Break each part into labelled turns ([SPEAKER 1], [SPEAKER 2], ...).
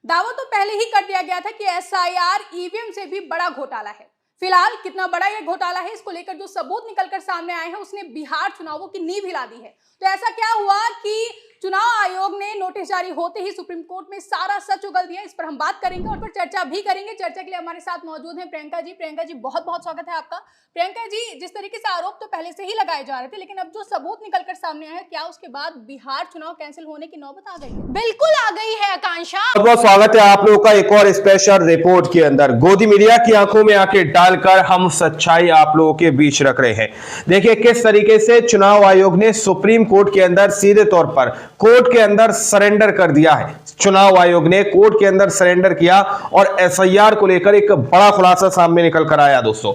[SPEAKER 1] दावा तो पहले ही कर दिया गया था कि एसआईआर ईवीएम से भी बड़ा घोटाला है। फिलहाल कितना बड़ा ये घोटाला है, इसको लेकर जो सबूत निकलकर सामने आए हैं उसने बिहार चुनावों की नींव हिला दी है। तो ऐसा क्या हुआ कि चुनाव आयोग ने नोटिस जारी होते ही सुप्रीम कोर्ट में सारा सच उगल दिया, इस पर हम बात करेंगे और फिर चर्चा भी करेंगे। चर्चा के लिए हमारे साथ मौजूद हैं प्रियंका जी। प्रियंका जी, बहुत बहुत स्वागत है आपका। प्रियंका जी, जिस तरीके से आरोप तो पहले से ही लगाए जा रहे थे, लेकिन अब जो सबूत निकलकर सामने आए हैं, क्या उसके बाद बिहार चुनाव कैंसिल होने की नौबत आ गई?
[SPEAKER 2] बिल्कुल आ गई है आकांक्षा।
[SPEAKER 3] बहुत बहुत स्वागत है आप लोगों का एक और स्पेशल रिपोर्ट के अंदर। गोदी मीडिया की आंखों में आंखें डालकर हम सच्चाई आप लोगों के बीच रख रहे हैं। देखिए किस तरीके से चुनाव आयोग ने सुप्रीम कोर्ट के अंदर सीधे तौर पर कोर्ट के अंदर सरेंडर कर दिया है। चुनाव आयोग ने कोर्ट के अंदर सरेंडर किया और एसआईआर को लेकर एक बड़ा खुलासा सामने निकल कर आया। दोस्तों,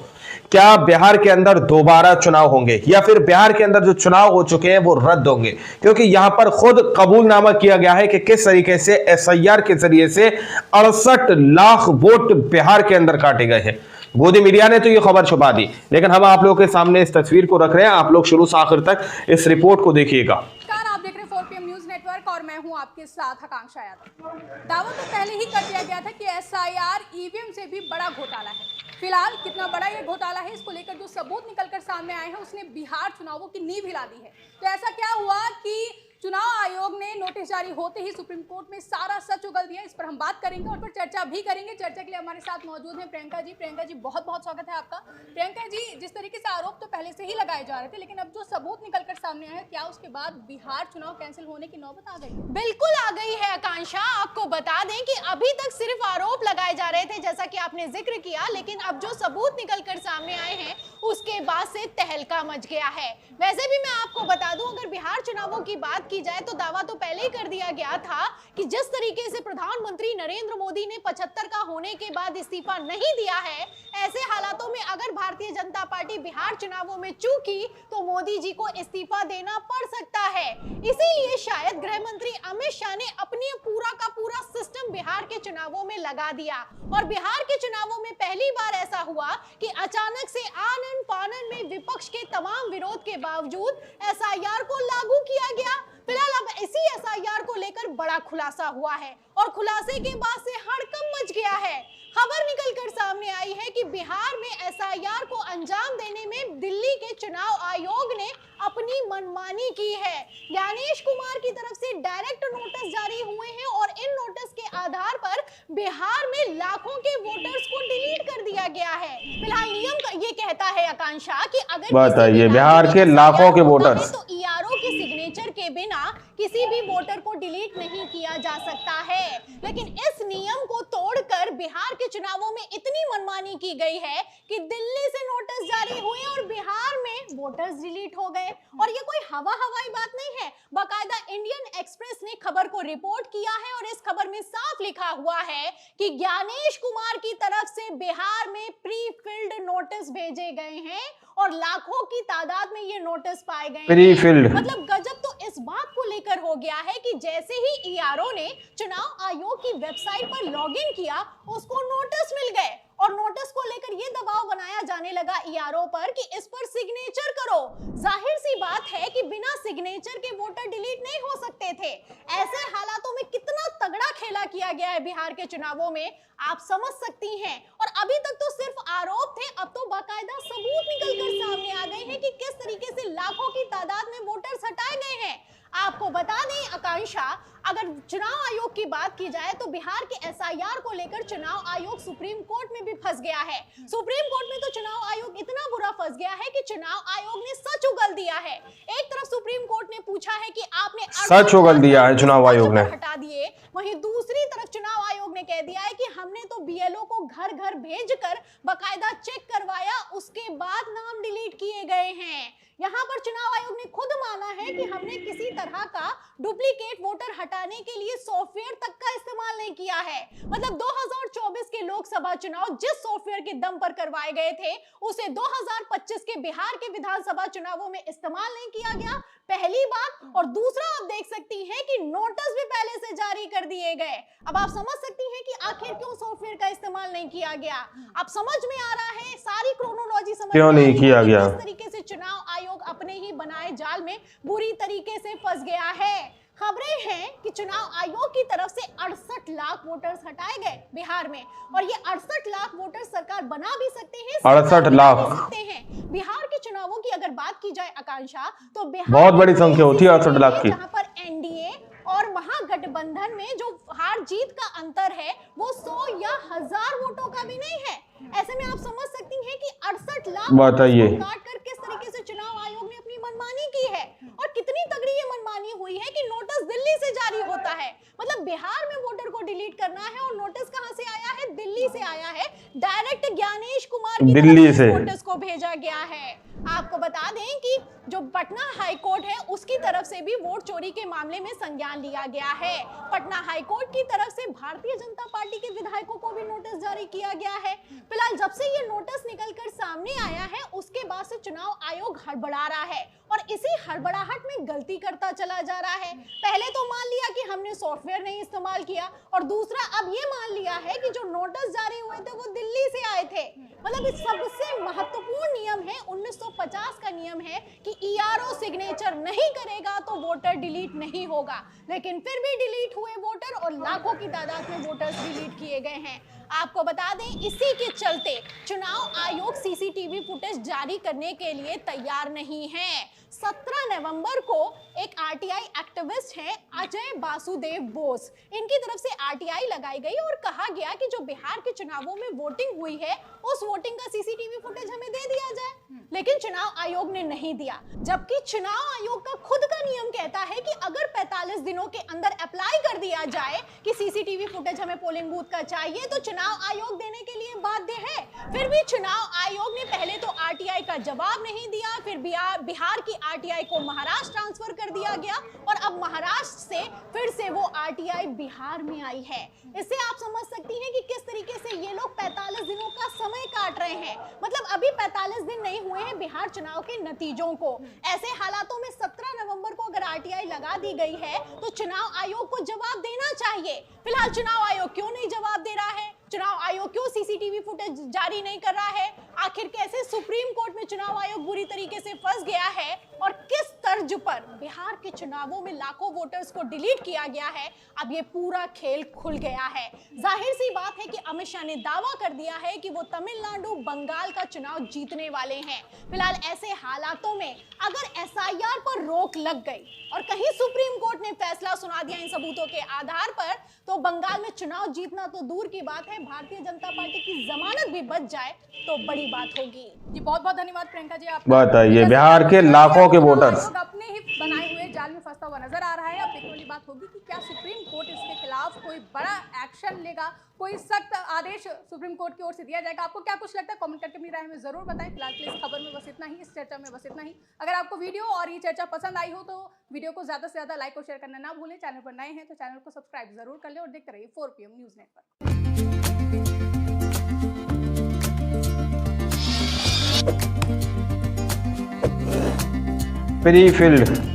[SPEAKER 3] क्या बिहार के अंदर दोबारा चुनाव होंगे या फिर बिहार के अंदर जो चुनाव हो चुके हैं वो रद्द होंगे? क्योंकि यहां पर खुद कबूलनामा किया गया है कि किस तरीके से एसआईआर के जरिए से 68 लाख वोट बिहार के अंदर काटे गए हैं। गोदी मीडिया ने तो ये खबर छुपा दी, लेकिन हम आप लोगों के सामने इस तस्वीर को रख रहे हैं। आप लोग शुरू से आखिर तक इस रिपोर्ट को देखिएगा।
[SPEAKER 1] आप देख रहे हैं 4PM न्यूज नेटवर्क और मैं हूं आपके साथ आकांक्षा यादव। दावा तो पहले ही कर दिया गया था कि एसआईआर ईवीएम से भी बड़ा घोटाला है। फिलहाल कितना बड़ा ये घोटाला है, इसको लेकर जो सबूत निकलकर सामने आए हैं उसने बिहार चुनावों की नींव हिला दी है। तो ऐसा क्या हुआ कि चुनाव आयोग ने नोटिस जारी होते ही सुप्रीम कोर्ट में सारा सच उगल दिया, इस पर हम बात करेंगे और फिर चर्चा भी करेंगे। चर्चा के लिए हमारे साथ मौजूद हैं प्रियंका जी। प्रियंका जी, बहुत बहुत स्वागत है आपका। प्रियंका जी, जिस तरीके से आरोप तो पहले से ही लगाए जा रहे थे, लेकिन अब जो सबूत निकलकर सामने आए हैं, क्या उसके बाद बिहार चुनाव कैंसिल होने की नौबत आ गई?
[SPEAKER 2] बिल्कुल आ गई है आकांक्षा। आपको बता दें कि अभी तक सिर्फ आरोप लगाए जा रहे थे, जैसा कि आपने जिक्र किया, लेकिन अब जो सबूत निकलकर सामने आए हैं उसके बाद से तहलका मच गया है। वैसे भी मैं आपको बता दूं, अगर बिहार चुनावों की बात की जाए तो दावा तो पहले ही कर दिया गया था कि जिस तरीके से प्रधानमंत्री नरेंद्र मोदी ने 75 का होने के बाद इस्तीफा नहीं दिया है, ऐसे हालातों में अगर भारतीय जनता पार्टी बिहार चुनावों में चूकी तो मोदी जी को इस्तीफा देना पड़ सकता है। इसीलिए शायद गृह मंत्री अमित शाह ने अपनी पूरा का पूरा सिस्टम बिहार के चुनावों में लगा दिया और बिहार के चुनावों में पहली बार ऐसा हुआ कि अचानक से आनन फानन में विपक्ष के तमाम विरोध के बावजूद एसआईआर को लागू किया गया। फिलहाल अब इसी एसआईआर को लेकर बड़ा खुलासा हुआ है और खुलासे के बाद से हड़कंप मच गया है। खबर निकलकर सामने आई है कि बिहार में एसआईआर को अंजाम देने में दिल्ली के चुनाव आयोग ने अपनी मनमानी की है। ज्ञानेश कुमार की तरफ से डायरेक्ट नोटिस जारी हुए हैं और इन नोटिस के आधार पर बिहार में लाखों के वोटर्स को डिलीट कर दिया गया है। फिलहाल नियम ये कहता है आकांक्षा कि अगर
[SPEAKER 3] बताइए बिहार के लाखों के वोटर्स
[SPEAKER 2] तो ईआरओ के सिग्नेचर के बिना किसी भी वोटर को डिलीट नहीं किया जा सकता है। लेकिन इस नियम को तोड़कर बिहार के चुनावों में इतनी मनमानी की गई है कि दिल्ली से नोटिस जारी हुए और बिहार में वोटर्स डिलीट हो गए। और ये कोई हवाई बात नहीं है, बाकायदा इंडियन एक्सप्रेस ने खबर को रिपोर्ट किया है और इस खबर में साफ लिखा हुआ है कि ज्ञानेश कुमार की तरफ से बिहार में प्री फिल्ड नोटिस भेजे गए हैं और लाखों की तादाद में ये नोटिस पाए गए
[SPEAKER 3] प्री फिल्ड।
[SPEAKER 2] मतलब गजब तो इस बात को लेकर हो गया है कि जैसे ही ईआरओ ने चुनाव आयोग की वेबसाइट पर लॉगिन किया उसको नोटिस मिल गए और नोटिस को लेकर ये दबाव बनाया जाने लगा ईआरओ पर कि इस पर सिग्नेचर करो। जाहिर सी बात है कि बिना सिग्नेचर के वोटर डिलीट नहीं हो सकते थे। ऐसे हालातों में कितना तगड़ा खेला किया गया है बिहार के चुनावों में, आप समझ सकती हैं। और अभी तक तो सिर्फ आरोप थे, अब तो बाकायदा सबूत निकलकर सामने आ गए हैं कि किस तरीके से लाखों की तादाद में वोटर्स हटाए गए हैं। आपको बता दें आकांक्षा, अगर चुनाव आयोग की बात की जाए तो बिहार के एसआईआर को लेकर चुनाव आयोग सुप्रीम कोर्ट में भी फंस गया है। सुप्रीम कोर्ट में तो चुनाव आयोग इतना बुरा फंस गया है कि चुनाव आयोग ने सच उगल दिया है। एक तरफ सुप्रीम कोर्ट ने पूछा है कि आपने
[SPEAKER 3] सच उगल दिया है चुनाव आयोग ने,
[SPEAKER 2] हटा दिए, वहीं दूसरी तरफ चुनाव आयोग ने कह दिया है कि हमने तो बीएलओ को घर घर भेजकर बकायदा चेक करवाया, उसके बाद नाम डिलीट किए गए हैं। यहाँ पर चुनाव आयोग ने खुद माना है कि हमने किसी तरह का डुप्लीकेट वोटर हटाने के लिए सॉफ्टवेयर तक का इस्तेमाल नहीं किया है। मतलब 2024 के लोकसभा चुनाव जिस सॉफ्टवेयर के दम पर करवाए गए थे उसे 2025 के बिहार के विधानसभा चुनावों में इस्तेमाल नहीं किया गया, पहली बात। और दूसरा, आप देख सकती हैं कि नोटिस भी पहले से जारी कर दिए गए। अब आप समझ सकती हैं कि आखिर क्यों सॉफ्टवेयर का इस्तेमाल नहीं किया गया। अब समझ में आ रहा है, सारी क्रोनोलॉजी समझ
[SPEAKER 3] क्यों नहीं किया गया।
[SPEAKER 2] इस तरीके से चुनाव आयोग अपने ही बनाए जाल में बुरी तरीके से फंस गया है। खबरें हैं कि चुनाव आयोग की तरफ से 68 लाख वोटर्स हटाए गए बिहार में, और ये 68 लाख वोटर सरकार बना भी सकते हैं,
[SPEAKER 3] 68 लाख
[SPEAKER 2] सकते हैं। बिहार के चुनावों की अगर बात की जाए आकांक्षा, तो बिहार
[SPEAKER 3] बहुत बड़ी संख्या होती है 68 लाख की,
[SPEAKER 2] जहां पर एनडीए और महागठबंधन में जो हार जीत का अंतर है वो 100 या 1000 वोटों का भी नहीं है। ऐसे में आप समझ सकती हैं कि 68 लाख
[SPEAKER 3] बताइए
[SPEAKER 2] काट कर किस तरीके से चुनाव आयोग ने अपनी मनमानी की है, और कितनी तगड़ी ये मनमानी हुई है कि नोटिस दिल्ली से जारी होता है। मतलब बिहार में वोटर को डिलीट करना है और नोटिस कहां से आया है? दिल्ली से आया है। डायरेक्ट ज्ञानेश कुमार की
[SPEAKER 3] दिल्ली से
[SPEAKER 2] नोटिस को भेजा गया है। आपको बता दें कि जो पटना हाई कोर्ट है उसकी तरफ से भी वोट चोरी के मामले में संज्ञान लिया गया है। पटना हाई कोर्ट की तरफ से भारतीय जनता पार्टी के विधायकों को भी नोटिस जारी किया गया है। फिलहाल जब से ये नोटिस निकलकर सामने आया है उसके बाद से चुनाव आयोग हड़बड़ा रहा है, और इसी हड़बड़ाहट में गलती करता चला जा रहा है। पहले तो मान लिया कि हमने सॉफ्टवेयर नहीं इस्तेमाल किया, और दूसरा अब ये मान लिया है कि जो नोटिस जारी हुए थे वो दिल्ली से आए थे। मतलब इस सबसे महत्वपूर्ण नियम है, 1950 का नियम है कि ईआरओ सिग्नेचर नहीं करेगा तो वोटर डिलीट नहीं होगा, लेकिन फिर भी डिलीट हुए वोटर, और लाखों की तादाद में वोटर्स डिलीट किए गए हैं। आपको बता दें इसी के चलते चुनाव आयोग सीसीटीवी फुटेज जारी करने के लिए तैयार नहीं है। 17 नवंबर को एक आरटीआई एक्टिविस्ट हैं अजय वासुदेव बोस, इनकी तरफ से आरटीआई लगाई गई और कहा गया कि जो बिहार के चुनावों में वोटिंग हुई है उस वोटिंग का सीसीटीवी फुटेज हमें दे दिया जाए, लेकिन चुनाव आयोग ने नहीं दिया। जबकि चुनाव आयोग का खुद का नियम कहता है कि अगर 45 दिनों के अंदर अप्लाई कर दिया जाए कि सीसीटीवी फुटेज हमें पोलिंग बूथ का चाहिए तो चुनाव आयोग देने के लिए बाध्य है। फिर भी चुनाव आयोग ने पहले तो आरटीआई का जवाब नहीं दिया, फिर बिहार की आरटीआई को महाराष्ट्र ट्रांसफर कर दिया गया, और अब महाराष्ट्र से फिर से वो आरटीआई बिहार में आई है। इससे आप समझ सकती हैं कि किस तरीके से ये लोग 45 दिनों का समय काट रहे हैं। मतलब अभी 45 दिन नहीं हुए हैं बिहार चुनाव के नतीजों को। ऐसे हालातों में 17 नवंबर को अगर आरटीआई लगा दी गई है तो चुनाव आयोग को जवाब देना चाहिए। फिलहाल चुनाव आयोग क्यों नहीं जवाब दे रहा है? चुनाव आयोग क्यों सीसीटीवी फुटेज जारी नहीं कर रहा है? आखिर कैसे सुप्रीम कोर्ट में चुनाव आयोग बुरी तरीके से फंस गया है, और किस तर्ज पर बिहार के चुनावों में लाखों वोटर्स को डिलीट किया गया है? अब ये पूरा खेल खुल गया है। जाहिर सी बात है कि अमित शाह ने दावा कर दिया है कि वो तमिलनाडु बंगाल का चुनाव जीतने वाले हैं। फिलहाल ऐसे हालातों में अगर एसआईआर पर रोक लग गई और कहीं सुप्रीम कोर्ट ने फैसला सुना दिया इन सबूतों के आधार पर, तो बंगाल में चुनाव जीतना तो दूर की बात है, भारतीय जनता पार्टी की जमानत भी बच जाए तो बड़ी बात होगी।
[SPEAKER 1] जी बहुत बहुत धन्यवाद प्रियंका जी। आप
[SPEAKER 3] बताइए बिहार के लाखों के वोटर्स
[SPEAKER 1] अपने ही बनाए हुए जाल में फंसता हुआ नजर आ रहा है। अब देखने वाली बात होगी कि क्या सुप्रीम कोर्ट इसके खिलाफ कोई बड़ा एक्शन लेगा, कोई सख्त आदेश सुप्रीम कोर्ट की ओर से दिया जाएगा। आपको क्या कुछ लगता है कमेंट करके अपनी राय हमें जरूर बताएं। फिलहाल के इस खबर में बस इतना ही, इस चर्चा में बस इतना ही। अगर आपको वीडियो और ये चर्चा पसंद आई हो तो वीडियो को ज्यादा से ज्यादा लाइक और शेयर करना ना भूलें। चैनल पर नए हैं तो चैनल को सब्सक्राइब जरूर कर लें और देखते रहिए 4 PM news network.
[SPEAKER 3] Free field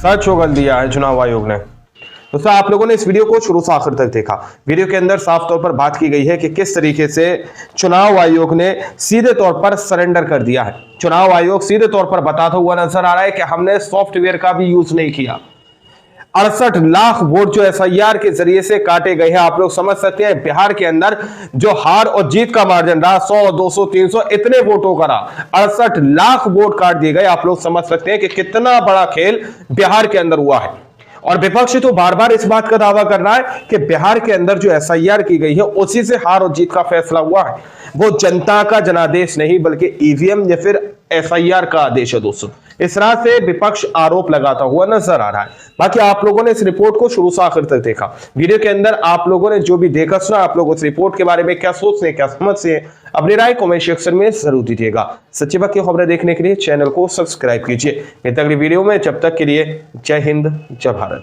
[SPEAKER 3] सच उगल दिया है चुनाव आयोग ने। दोस्तों आप लोगों ने इस वीडियो को शुरू से आखिर तक देखा। वीडियो के अंदर साफ तौर पर बात की गई है कि किस तरीके से चुनाव आयोग ने सीधे तौर पर सरेंडर कर दिया है। चुनाव आयोग सीधे तौर पर बताता हुआ नजर आ रहा है कि हमने सॉफ्टवेयर का भी यूज नहीं किया। 68 लाख वोट जो एसआईआर के जरिए से काटे गए हैं। आप लोग समझ सकते हैं बिहार के अंदर जो हार और जीत का मार्जिन रहा 100, 200, 300 इतने वोटों का रहा। 68 लाख वोट काट दिए गए। आप लोग समझ सकते हैं कि कितना बड़ा खेल बिहार के अंदर हुआ है। और विपक्ष तो बार बार इस बात का दावा कर रहा है कि बिहार के अंदर जो एसआईआर की गई है उसी से हार और जीत का फैसला हुआ है। वो जनता का जनादेश नहीं बल्कि ईवीएम या फिर एसआईआर का आदेश है दोस्तों। इस तरह से विपक्ष आरोप लगाता हुआ नजर आ रहा है। बाकी आप लोगों ने इस रिपोर्ट को शुरू से आखिर तक देखा। वीडियो के अंदर आप लोगों ने जो भी देखा सुना, आप लोग उस रिपोर्ट के बारे में क्या सोचते हैं, क्या समझते हैं, अपनी राय कमेंट सेक्शन में जरूर दीजिएगा। सच्ची बात की खबरें देखने के लिए चैनल को सब्सक्राइब कीजिए। अगली वीडियो में जब तक के लिए जय हिंद, जय भारत।